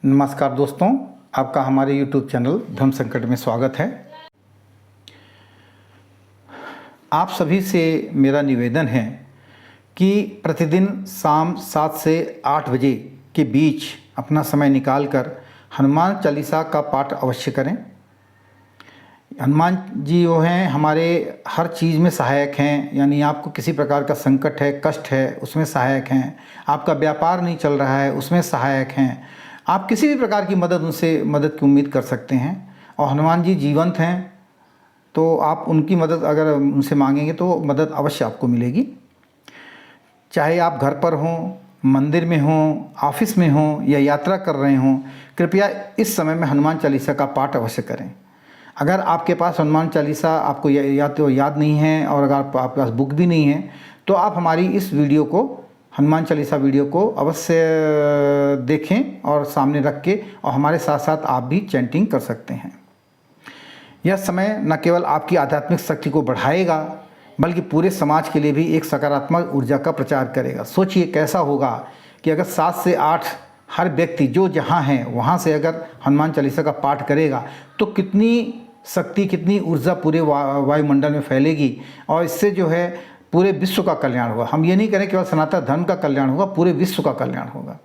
नमस्कार दोस्तों, आपका हमारे YouTube चैनल धर्म संकट में स्वागत है। आप सभी से मेरा निवेदन है कि प्रतिदिन शाम 7 से 8 बजे के बीच अपना समय निकालकर हनुमान चालीसा का पाठ अवश्य करें। हनुमान जी वो हैं हमारे हर चीज़ में सहायक हैं, यानी आपको किसी प्रकार का संकट है, कष्ट है, उसमें सहायक हैं। आपका व्यापार नहीं चल रहा है, उसमें सहायक हैं। आप किसी भी प्रकार की उनसे मदद की उम्मीद कर सकते हैं। और हनुमान जी जीवंत हैं, तो आप उनकी मदद अगर उनसे मांगेंगे तो मदद अवश्य आपको मिलेगी। चाहे आप घर पर हों, मंदिर में हों, ऑफिस में हों या यात्रा कर रहे हों, कृपया इस समय में हनुमान चालीसा का पाठ अवश्य करें। अगर आपके पास हनुमान चालीसा आपको या तो याद नहीं है और अगर आपके पास बुक भी नहीं है, तो आप हमारी इस वीडियो को, हनुमान चालीसा वीडियो को अवश्य देखें और सामने रख के, और हमारे साथ साथ आप भी चैंटिंग कर सकते हैं। यह समय न केवल आपकी आध्यात्मिक शक्ति को बढ़ाएगा, बल्कि पूरे समाज के लिए भी एक सकारात्मक ऊर्जा का प्रचार करेगा। सोचिए कैसा होगा कि अगर 7 से 8 हर व्यक्ति जो जहाँ हैं वहाँ से अगर हनुमान चालीसा का पाठ करेगा, तो कितनी शक्ति, कितनी ऊर्जा पूरे वायुमंडल में फैलेगी, और इससे जो है पूरे विश्व का कल्याण होगा। हम ये नहीं करें केवल सनातन धर्म का कल्याण होगा, पूरे विश्व का कल्याण होगा।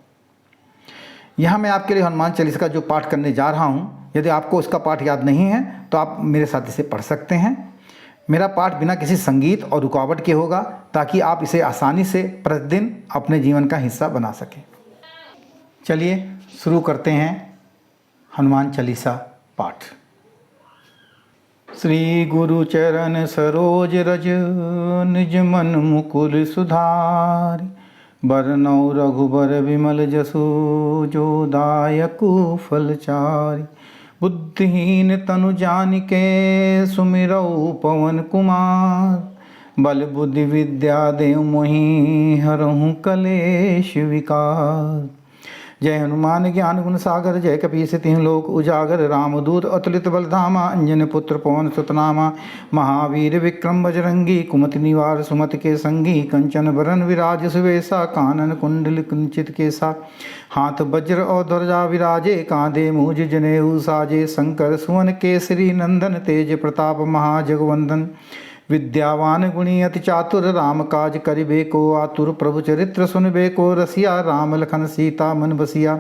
यहाँ मैं आपके लिए हनुमान चालीसा का जो पाठ करने जा रहा हूँ, यदि आपको इसका पाठ याद नहीं है तो आप मेरे साथ इसे पढ़ सकते हैं। मेरा पाठ बिना किसी संगीत और रुकावट के होगा, ताकि आप इसे आसानी से प्रतिदिन अपने जीवन का हिस्सा बना सकें। चलिए शुरू करते हैं हनुमान चालीसा पाठ। श्री गुरु चरण सरोज रज, निज मन मुकुर सुधारि। बरनउँ रघुबर विमल जसु, जो दायकु फलचारि। बुद्धिहीन तनु जानिके, सुमिरऊ पवन कुमार। बल बुद्धि विद्या देव मोहि, हरहु कलेश विकार। जय हनुमान ज्ञान गुण सागर, जय कपीस तिहुँ लोक उजागर। रामदूत अतुलित बलधामा, अंजन पुत्र पवन सुत नामा। महावीर विक्रम बजरंगी, कुमति निवार सुमति के संगी। कंचन बरन विराज सुवेशा, कानन कुंडल कुंचित केसा। हाथ वज्र और ध्वजा विराजे, कांधे मूज जनेऊ साजे। शंकर सुवन केसरी नंदन, तेज प्रताप महाजगवंदन। विद्यावान गुणी अति चातुर, राम काज करिबे को आतुर। प्रभु चरित्र सुनबे को रसिया, राम लखन सीता मन बसिया।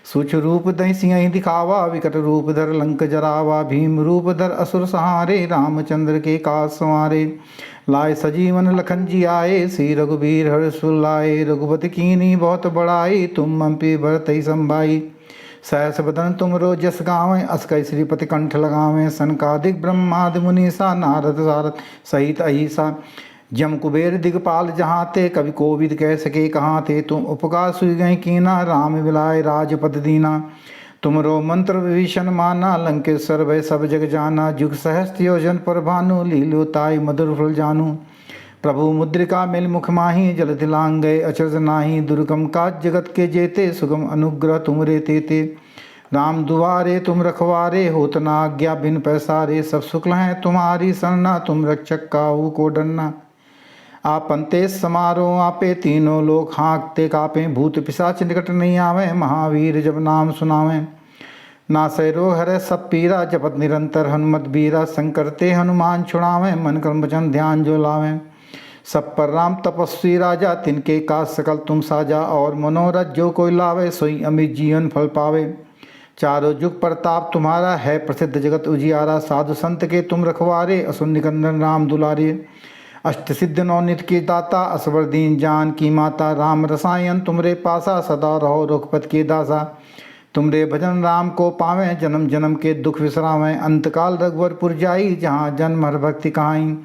सूक्ष्म रूप दहि सिंह दिखावा, विकट रूप धर लंक जरावा। भीम रूप धर असुर सहारे, रामचंद्र के काज संवारे। लाए सजीवन लखन जी आए, श्री रघुबीर हर्ष लाए। रघुपति कीन्ही बहुत बड़ाई, तुम मम पे भरतहि संभाई। सहस बदन तुमरो जस गावें, अस कई श्रीपति कंठ लगावें। सनकादिक ब्रह्मादि मुनीसा, नारद सारद सहित अहिसा। जम कुबेर दिगपाल जहाँ ते, कवि कोविद कह सके कहाँ थे। तुम उपकार सुई गई कीना, राम विलाय राजपद दीना। तुमरो मंत्र विभीषण माना, लंकेश्वर भय सब जग जाना। जुग सहस्त्र योजन पर भानु, लीलो ताई मधुर फल जानू। प्रभु मुद्रिका मिल मुख माही, जल दिलांग गए अचरज नाही। दुर्गम काज जगत के जेते, सुगम अनुग्रह तुमरे तेते। राम दुआरे तुम रखवारे, होत न आज्ञा बिन पैसारे। सब शुक्ल हैं तुम्हारी सरना, तुम रक्षक काहू को डरना। आपन तेज समारो आपे, तीनों लोग हाँकते कापे। भूत पिशाच निकट नहीं आवे, महावीर जब नाम सुनावें। नासै रोग हरै सब पीरा, जपत निरंतर हनुमत बीरा। संकर ते हनुमान छुड़ावें, मन क्रम वचन ध्यान जो लावें। सब पर राम तपस्वी राजा, तिनके काज सकल तुम साजा। और मनोरथ जो कोई लावे, सोई अमित जीवन फल पावे। चारों जुग प्रताप तुम्हारा, है प्रसिद्ध जगत उजियारा। साधु संत के तुम रखवारे, असुर निकंदन राम दुलारे। अष्ट सिद्ध नवनित के दाता, असवर दीन जान की माता। राम रसायन तुमरे पासा, सदा रहो रघुपत के दासा। तुमरे भजन राम को पावें, जन्म जन्म के दुख विसरावें। अंतकाल रघुवरपुर जाई, जहाँ जन्म हर भक्ति कहाई।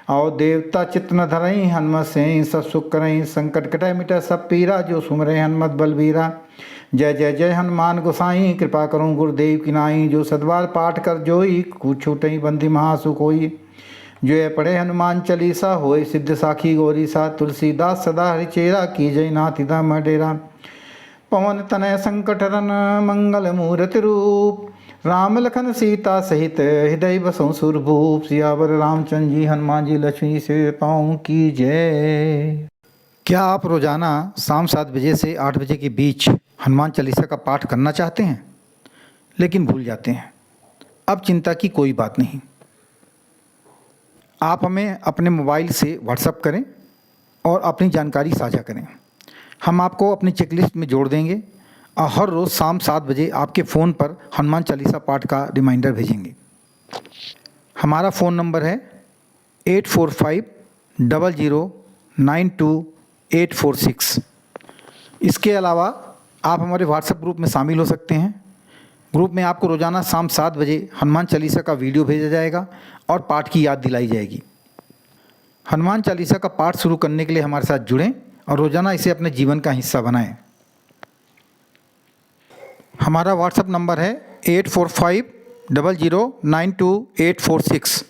और देवता चित्त न धरई, हनुमत से सब सुख करई। संकट कटै मिटै सब पीरा, जो सुमरे हनुमत बलबीरा। जय जय जय हनुमान गोसाई, कृपा करूँ गुरुदेव की नाई। जो सद्वार पाठ कर जोई, कुछ छूटई बंदी महासुख होई। जो ये पढ़े हनुमान चालीसा, होए सिद्ध साखी गौरीसा। तुलसीदास सदा हरिचेरा, की जय नाथ हृदय डेरा। पवन तनय संकट हरन, मंगल मूर्ति रूप। राम लखन सीता सहित, हृदय बसों सुरभूप। सियावर रामचंद्र जी हनुमान जी लक्ष्मी से पाऊँ की जय। क्या आप रोजाना शाम 7 बजे से 8 बजे के बीच हनुमान चालीसा का पाठ करना चाहते हैं लेकिन भूल जाते हैं। अब चिंता की कोई बात नहीं। आप हमें अपने मोबाइल से व्हाट्सएप करें और अपनी जानकारी साझा करें। हम आपको अपनी चेकलिस्ट में जोड़ देंगे और हर रोज़ शाम 7 बजे आपके फ़ोन पर हनुमान चालीसा पाठ का रिमाइंडर भेजेंगे। हमारा फ़ोन नंबर है 8450092846। इसके अलावा आप हमारे व्हाट्सएप ग्रुप में शामिल हो सकते हैं। ग्रुप में आपको रोज़ाना शाम 7 बजे हनुमान चालीसा का वीडियो भेजा जाएगा और पाठ की याद दिलाई जाएगी। हनुमान चालीसा का पाठ शुरू करने के लिए हमारे साथ जुड़ें और रोज़ाना इसे अपने जीवन का हिस्सा बनाएं। हमारा व्हाट्सएप नंबर है 8450092846।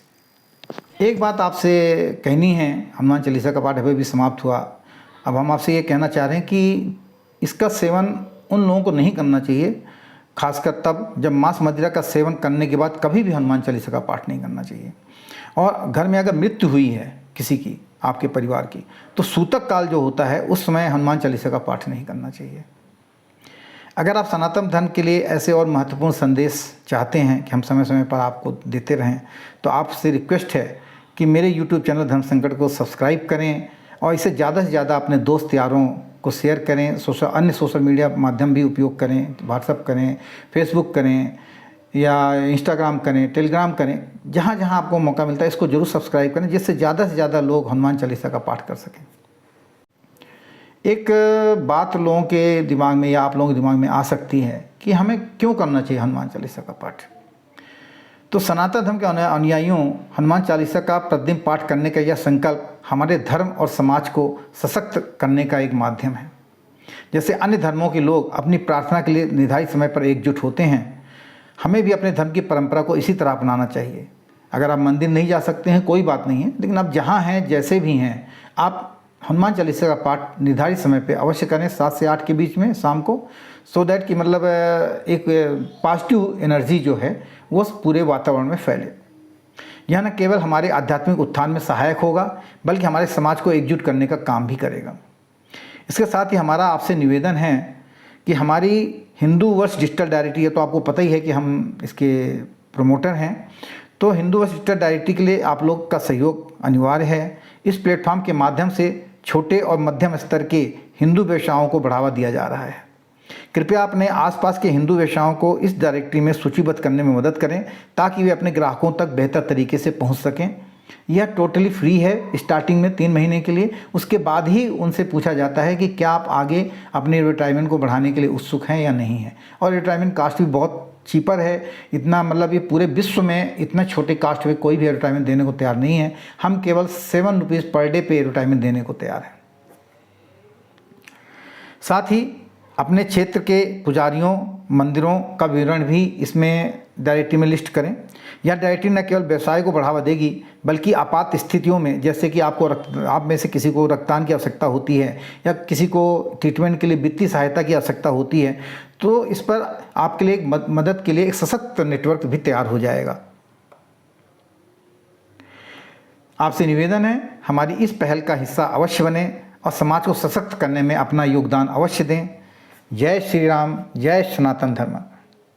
एक बात आपसे कहनी है, हनुमान चालीसा का पाठ अभी भी समाप्त हुआ। अब हम आपसे ये कहना चाह रहे हैं कि इसका सेवन उन लोगों को नहीं करना चाहिए, खासकर तब जब मांस मदिरा का सेवन करने के बाद कभी भी हनुमान चालीसा का पाठ नहीं करना चाहिए। और घर में अगर मृत्यु हुई है किसी की, आपके परिवार की, तो सूतक काल जो होता है उस समय हनुमान चालीसा का पाठ नहीं करना चाहिए। अगर आप सनातन धर्म के लिए ऐसे और महत्वपूर्ण संदेश चाहते हैं कि हम समय समय पर आपको देते रहें, तो आपसे रिक्वेस्ट है कि मेरे YouTube चैनल धर्म संकट को सब्सक्राइब करें और इसे ज़्यादा से ज़्यादा अपने दोस्त यारों को शेयर करें। अन्य सोशल मीडिया माध्यम भी उपयोग करें, व्हाट्सएप करें, फेसबुक करें या इंस्टाग्राम करें, टेलीग्राम करें। जहाँ जहाँ आपको मौका मिलता है इसको ज़रूर सब्सक्राइब करें, जिससे ज़्यादा से ज़्यादा लोग हनुमान चालीसा का पाठ कर सकें। एक बात लोगों के दिमाग में या आप लोगों के दिमाग में आ सकती है कि हमें क्यों करना चाहिए हनुमान चालीसा का पाठ। तो सनातन धर्म के अनुयायियों, हनुमान चालीसा का प्रतिदिन पाठ करने का यह संकल्प हमारे धर्म और समाज को सशक्त करने का एक माध्यम है। जैसे अन्य धर्मों के लोग अपनी प्रार्थना के लिए निर्धारित समय पर एकजुट होते हैं, हमें भी अपने धर्म की परंपरा को इसी तरह अपनाना चाहिए। अगर आप मंदिर नहीं जा सकते हैं कोई बात नहीं है, लेकिन आप जहाँ हैं, जैसे भी हैं, आप हनुमान चालीसा का पाठ निर्धारित समय पे अवश्य करें, 7 से 8 के बीच में शाम को, सो दैट कि मतलब एक पॉजिटिव एनर्जी जो है वो पूरे वातावरण में फैले। यह न केवल हमारे आध्यात्मिक उत्थान में सहायक होगा, बल्कि हमारे समाज को एकजुट करने का काम भी करेगा। इसके साथ ही हमारा आपसे निवेदन है कि हमारी हिंदू वर्ष डिजिटल डायरेक्टरी है, तो आपको पता ही है कि हम इसके प्रमोटर हैं। तो हिंदू वर्ष डिजिटल डायरेक्टरी के लिए आप लोग का सहयोग अनिवार्य है। इस प्लेटफॉर्म के माध्यम से छोटे और मध्यम स्तर के हिंदू व्यवसायों को बढ़ावा दिया जा रहा है। कृपया अपने आसपास के हिंदू व्यवसायों को इस डायरेक्टरी में सूचीबद्ध करने में मदद करें, ताकि वे अपने ग्राहकों तक बेहतर तरीके से पहुंच सकें। यह टोटली फ्री है स्टार्टिंग में 3 महीने के लिए। उसके बाद ही उनसे पूछा जाता है कि क्या आप आगे अपने रिटायरमेंट को बढ़ाने के लिए उत्सुक हैं या नहीं हैं। और रिटायरमेंट कास्ट भी बहुत चीपर है। इतना मतलब ये पूरे विश्व में इतना छोटे कास्ट में कोई भी रिटायरमेंट देने को तैयार नहीं है। हम केवल 7 रुपीज़ पर डे पे रिटायरमेंट देने को तैयार हैं। साथ ही अपने क्षेत्र के पुजारियों, मंदिरों का विवरण भी इसमें डायरेक्टरी में लिस्ट करें। यह डायरेक्टरी न केवल व्यवसाय को बढ़ावा देगी, बल्कि आपात स्थितियों में, जैसे कि आप में से किसी को रक्तदान की आवश्यकता होती है या किसी को ट्रीटमेंट के लिए वित्तीय सहायता की आवश्यकता होती है, तो इस पर आपके लिए मदद के लिए एक सशक्त नेटवर्क भी तैयार हो जाएगा। आपसे निवेदन है, हमारी इस पहल का हिस्सा अवश्य बने और समाज को सशक्त करने में अपना योगदान अवश्य दें। जय श्री राम, जय सनातन धर्म।